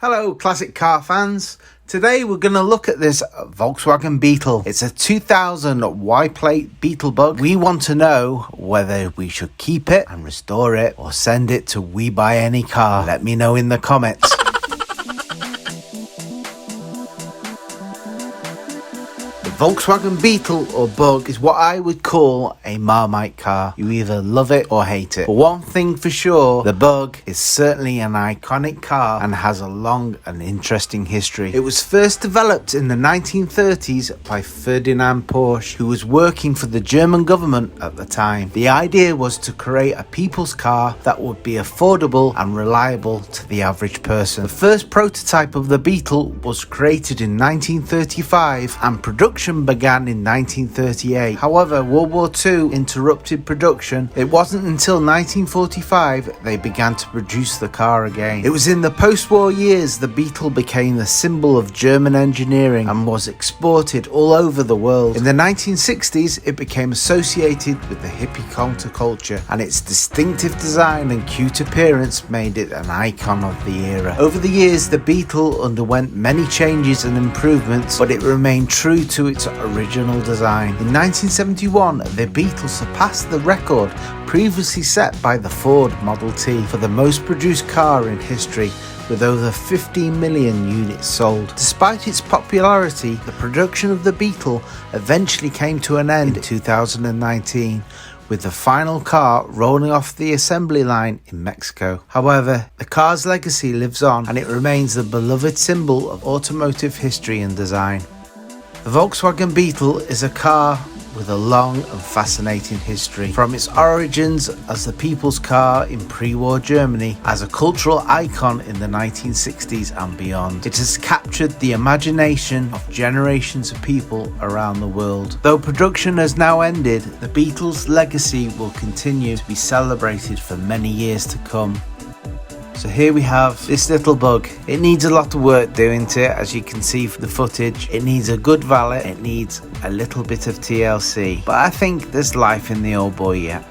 Hello classic car fans, today we're going to look at this Volkswagen Beetle. It's a 2000 Y-plate Beetle bug. We want to know whether we should keep it and restore it or send it to We Buy Any Car. Let me know in the comments. The Volkswagen Beetle or bug is what I would call a Marmite car. You either love it or hate it. But one thing for sure, the bug is certainly an iconic car and has a long and interesting history. It was first developed in the 1930s by Ferdinand Porsche, who was working for the German government at the time. The idea was to create a people's car that would be affordable and reliable to the average person. The first prototype of the Beetle was created in 1935 and production began in 1938. However, World War II interrupted production. It wasn't until 1945 they began to produce the car again. It was in the post-war years the Beetle became the symbol of German engineering and was exported all over the world. In the 1960s, it became associated with the hippie counterculture, and its distinctive design and cute appearance made it an icon of the era. Over the years, the Beetle underwent many changes and improvements, but it remained true to its original design. In 1971, the Beetle surpassed the record previously set by the Ford Model T for the most produced car in history, with over 15 million units sold. Despite its popularity, the production of the Beetle eventually came to an end in 2019, with the final car rolling off the assembly line in Mexico. However, the car's legacy lives on, and it remains the beloved symbol of automotive history and design. The Volkswagen Beetle is a car with a long and fascinating history. From its origins as the people's car in pre-war Germany, as a cultural icon in the 1960s and beyond, it has captured the imagination of generations of people around the world. Though production has now ended, the Beetle's legacy will continue to be celebrated for many years to come. So here we have this little bug. It needs a lot of work doing to it, as you can see from the footage. It needs a good valet, it needs a little bit of TLC, but I think there's life in the old boy yet.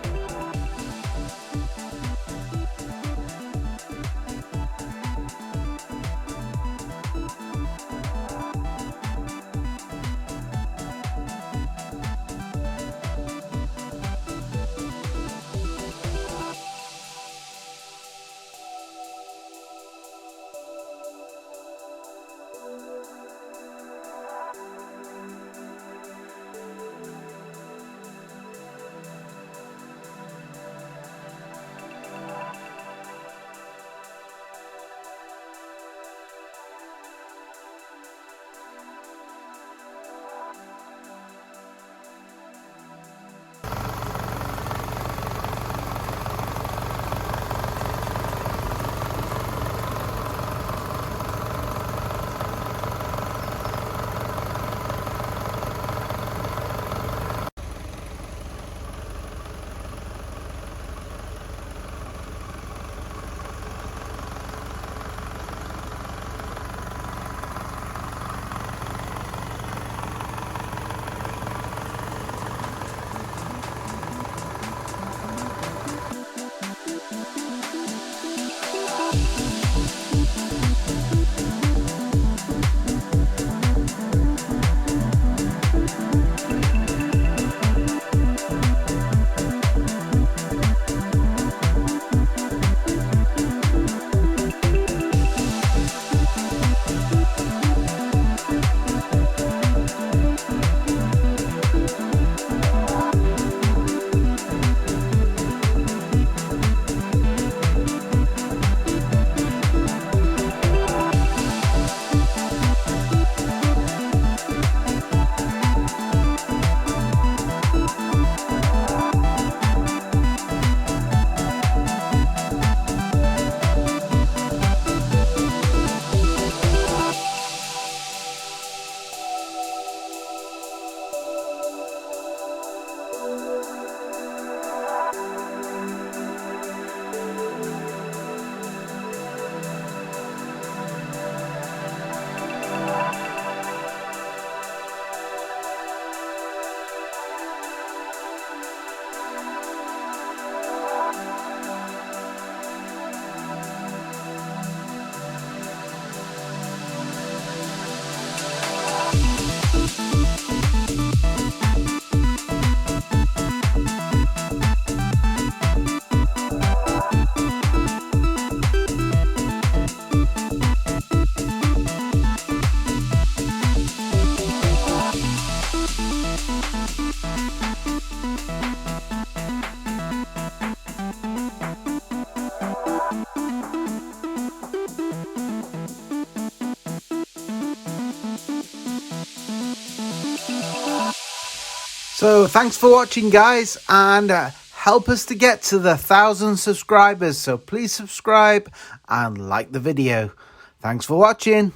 So thanks for watching, guys, and help us to get to the 1,000 subscribers. So please subscribe and like the video. Thanks for watching.